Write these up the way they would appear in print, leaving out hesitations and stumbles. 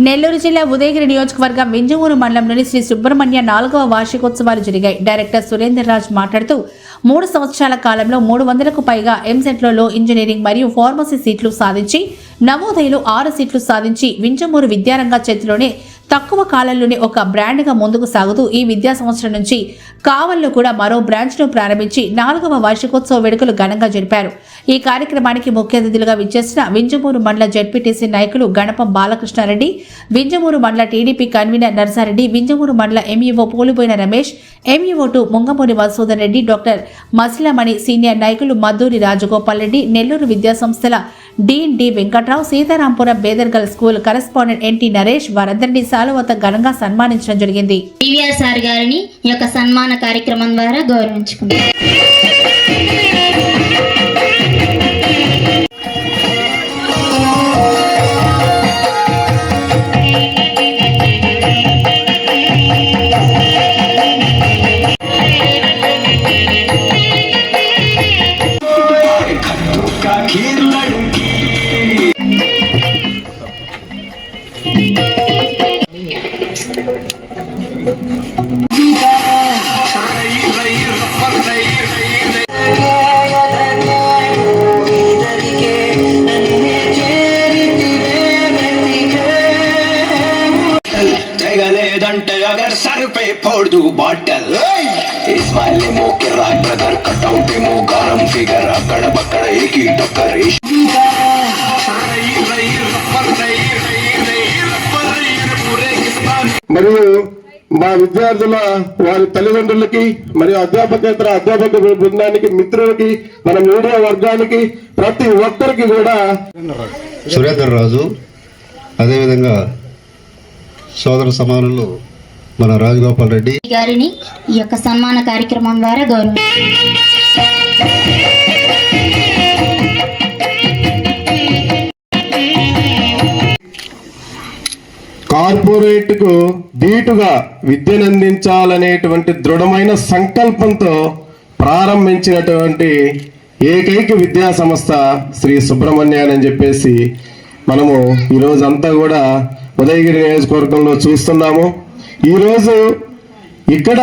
నెల్లూరు జిల్లా ఉదయగిరి నియోజకవర్గం వింజమూరు మండలంలోని శ్రీ సుబ్రహ్మణ్య 4వ వార్షికోత్సవాలు జరిగాయి. డైరెక్టర్ సురేందర్ రాజ్ మాట్లాడుతూ 3 సంవత్సరాల కాలంలో 300కు పైగా ఎంసెట్లో ఇంజనీరింగ్ మరియు ఫార్మసీ సీట్లు సాధించి నవోదయలో 6 సీట్లు సాధించి వింజమూరు విద్యారంగ చేతిలోనే తక్కువ కాలంలోనే ఒక బ్రాండ్గా ముందుకు సాగుతూ ఈ విద్యా సంవత్సరం నుంచి కావల్లో కూడా మరో బ్రాంచ్ను ప్రారంభించి 4వ వార్షికోత్సవ వేడుకలు ఘనంగా జరిపారు. ఈ కార్యక్రమానికి ముఖ్య అతిథులుగా విచ్చేసిన వింజమూరు మండల జెడ్పీటీసీ నాయకులు గణపం బాలకృష్ణారెడ్డి, వింజమూరు మండల టీడీపీ కన్వీనర్ నర్సారెడ్డి, వింజమూరు మండల ఎంఈఓ పోలిపోయిన Ramesh, MEO two Mungamuri Madhusudan Reddy, doctor Masilamani, senior నాయకులు మద్దూరి రాజగోపాల్ రెడ్డి, నెల్లూరు విద్యా సంస్థల డీన్ డి వెంకట్రావు, సీతారాంపురం బేదర్గల్ స్కూల్ కరెస్పాండెంట్ ఎన్టీ నరేష్ వారందరినీ శాలువతో ఘనంగా సన్మానించడం జరిగింది. టీవీఆర్ సార్ గారిని ఈ యొక్క సన్మాన కార్యక్రమం ద్వారా గౌరవించుకుంటారు. अगर सर पे फोड़ दूं बॉटल इस्माइल मो के राग ब्रदर कटआउट मो गरम फिगर अकड़ बकड़ एक ही टक्कर మరియు మా విద్యార్థుల వారి తల్లిదండ్రులకి మరియు అధ్యాపక బృందానికి, మిత్రులకి, మన మీడియా వర్గానికి, ప్రతి ఒక్కరికి కూడా సురేందర్ రాజు, అదేవిధంగా సోదర సమానులు మన రాజగోపాల్ రెడ్డి గారిని ఈ యొక్క సన్మాన కార్యక్రమం ద్వారా కార్పొరేట్ కు ధీటుగా విద్యనందించాలనేటువంటి దృఢమైన సంకల్పంతో ప్రారంభించినటువంటి ఏకైక విద్యా సంస్థ శ్రీ సుబ్రహ్మణ్యాన్ అని చెప్పేసి మనము ఈరోజు అంతా కూడా ఉదయగిరి నియోజకవర్గంలో చూస్తున్నాము. ఈరోజు ఇక్కడ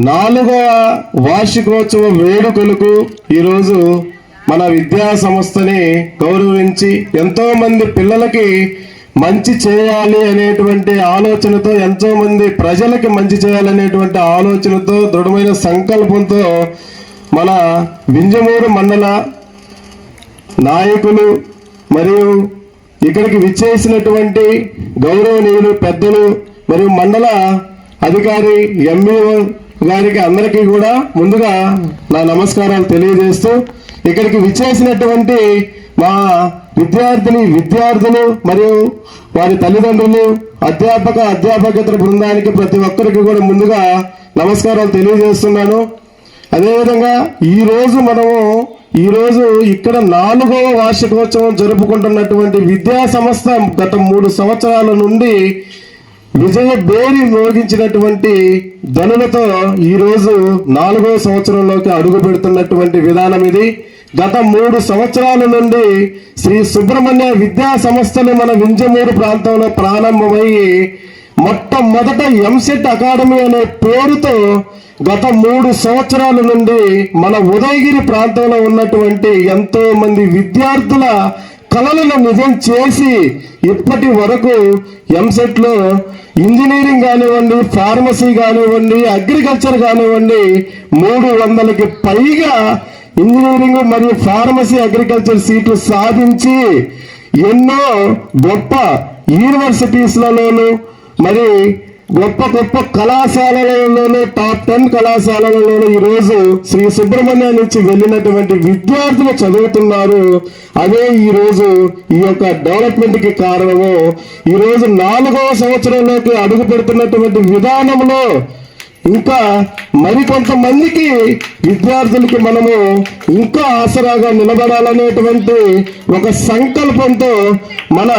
4వ వార్షికోత్సవ వేడుకలకు ఈరోజు మన విద్యా సంస్థని గౌరవించి ఎంతో మంది పిల్లలకి మంచి చేయాలి అనేటువంటి ఆలోచనతో, ఎంతో మంది ప్రజలకి మంచి చేయాలనేటువంటి ఆలోచనతో, దృఢమైన సంకల్పంతో మన వింజమూరు మండల నాయకులు మరియు ఇక్కడికి విచ్చేసినటువంటి గౌరవనీయులు పెద్దలు మరియు మండల అధికారి ఎంఈఓ గారికి అందరికీ కూడా ముందుగా నా నమస్కారాలు తెలియజేస్తూ, ఇక్కడికి విచ్చేసినటువంటి మా విద్యార్థులు మరియు వారి తల్లిదండ్రులు, అధ్యాపకేతర బృందానికి ప్రతి ఒక్కరికి కూడా ముందుగా నమస్కారాలు తెలియజేస్తున్నాను. అదేవిధంగా ఈరోజు ఇక్కడ 4వ వార్షికోత్సవం జరుపుకుంటున్నటువంటి విద్యా సంస్థ గత 3 సంవత్సరాల నుండి విజయ బేరి మోగించినటువంటి ధనులతో ఈరోజు 4వ సంవత్సరంలోకి అడుగు పెడుతున్నటువంటి విధానం ఇది. గత 3 సంవత్సరాల నుండి శ్రీ సుబ్రహ్మణ్య విద్యా సంస్థలు మన వింజమూరు ప్రాంతంలో ప్రారంభమయ్యి మొట్టమొదట ఎంసెట్ అకాడమీ అనే పేరుతో గత 3 సంవత్సరాల నుండి మన ఉదయగిరి ప్రాంతంలో ఉన్నటువంటి ఎంతో మంది విద్యార్థుల కళలను నిజం చేసి ఇప్పటి వరకు ఎంసెట్లో ఇంజనీరింగ్ కానివ్వండి, ఫార్మసీ కానివ్వండి, అగ్రికల్చర్ కానివ్వండి 300కి పైగా ఇంజనీరింగ్ మరియు ఫార్మసీ, అగ్రికల్చర్ సీట్లు సాధించి ఎన్నో గొప్ప యూనివర్సిటీస్లలోను మరి గొప్ప కళాశాలలలోనూ టాప్ 10 కళాశాలలలోనూ ఈరోజు శ్రీ సుబ్రహ్మణ్య నుంచి వెళ్ళినటువంటి విద్యార్థులు చదువుతున్నారు. అదే ఈరోజు ఈ యొక్క డెవలప్మెంట్ కి కారణము. ఈరోజు 4వ సంవత్సరంలోకి అడుగు పెడుతున్నటువంటి విధానంలో ఇంకా మరికొంతమందికి విద్యార్థులకి మనము ఇంకా ఆసరాగా నిలబడాలనేటువంటి ఒక సంకల్పంతో మన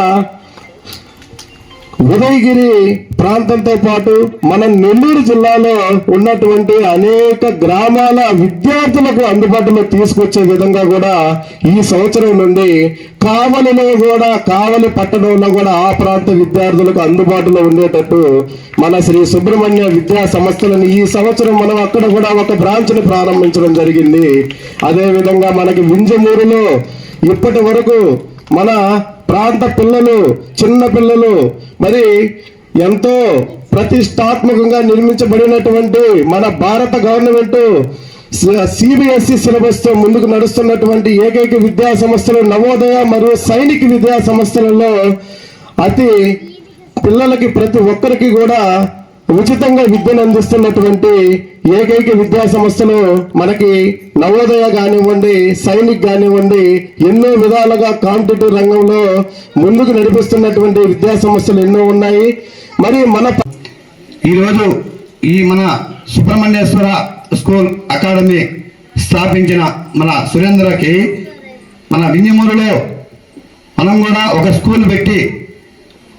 ఉదయగిరి ప్రాంతంతో పాటు మన నెల్లూరు జిల్లాలో ఉన్నటువంటి అనేక గ్రామాల విద్యార్థులకు అందుబాటులో తీసుకొచ్చే విధంగా కూడా ఈ సంవత్సరం నుండి కావలిలో కూడా, కావలి పట్టణంలో కూడా ఆ ప్రాంత విద్యార్థులకు అందుబాటులో ఉండేటట్టు మన శ్రీ సుబ్రహ్మణ్య విద్యా సంస్థలను ఈ సంవత్సరం మనం అక్కడ కూడా ఒక బ్రాంచ్ని ప్రారంభించడం జరిగింది. అదే విధంగా మనకి వింజమూరులో ఇప్పటి వరకు మన ప్రాంత పిల్లలు, చిన్న పిల్లలు మరి ఎంతో ప్రతిష్టాత్మకంగా నిర్మించబడినటువంటి మన భారత గవర్నమెంట్ సిబిఎస్ఈ సిలబస్ తో ముందుకు నడుస్తున్నటువంటి ఏకైక విద్యా సంస్థలు నవోదయ మరియు సైనిక విద్యా సంస్థలలో అతి పిల్లలకి ప్రతి ఒక్కరికి కూడా ఉచితంగా విద్యను అందిస్తున్నటువంటి ఏకైక విద్యా సంస్థలు మనకి నవోదయ కానివ్వండి, సైనిక్ కానివ్వండి, ఎన్నో విధాలుగా కాంపిటేటివ్ రంగంలో ముందుకు నడిపిస్తున్నటువంటి విద్యా సంస్థలు ఎన్నో ఉన్నాయి. మరి ఈరోజు ఈ మన సుబ్రహ్మణ్యేశ్వర స్కూల్ అకాడమీ స్థాపించిన మన సురేంద్రకి మన వింజమూరులో మనం కూడా ఒక స్కూల్ పెట్టి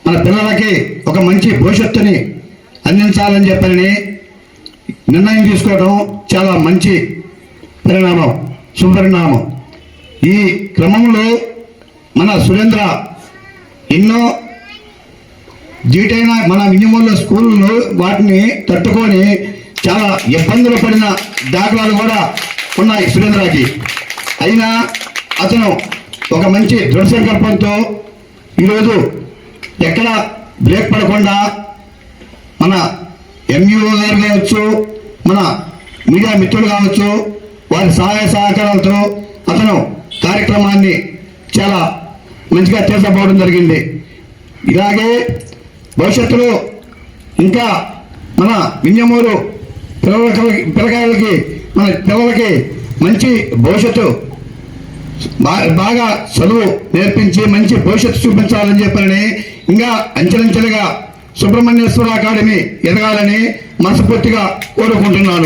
మన పిల్లలకి ఒక మంచి భవిష్యత్తుని అందించాలని చెప్పని నిర్ణయం తీసుకోవడం చాలా మంచి పరిణామం, శుభపరిణామం. ఈ క్రమంలో మన సురేంద్ర ఎన్నో జీటైన మన వింజమూరులో స్కూళ్ళు వాటిని తట్టుకొని చాలా ఇబ్బందులు పడిన దాఖలాలు కూడా ఉన్నాయి సురేంద్రకి. అయినా అతను ఒక మంచి దృఢ సంకల్పంతో ఈరోజు ఎక్కడ బ్రేక్ పడకుండా మన ఎంఈఓ గారు కావచ్చు, మన మీడియా మిత్రులు కావచ్చు, వారి సహాయ సహకారాలతో అతను కార్యక్రమాన్ని చాలా మంచిగా తీసుకుపోవడం జరిగింది. ఇలాగే భవిష్యత్తులో ఇంకా మన వింజమూరు పిల్లకాయలకి, మన పిల్లలకి మంచి భవిష్యత్తు, బాగా చదువు నేర్పించి మంచి భవిష్యత్తు చూపించాలని చెప్పని ఇంకా అంచెలంచెలుగా సుబ్రహ్మణ్యేశ్వర అకాడమీ ఎదగాలని మనస్ఫూర్తిగా కోరుకుంటున్నాను.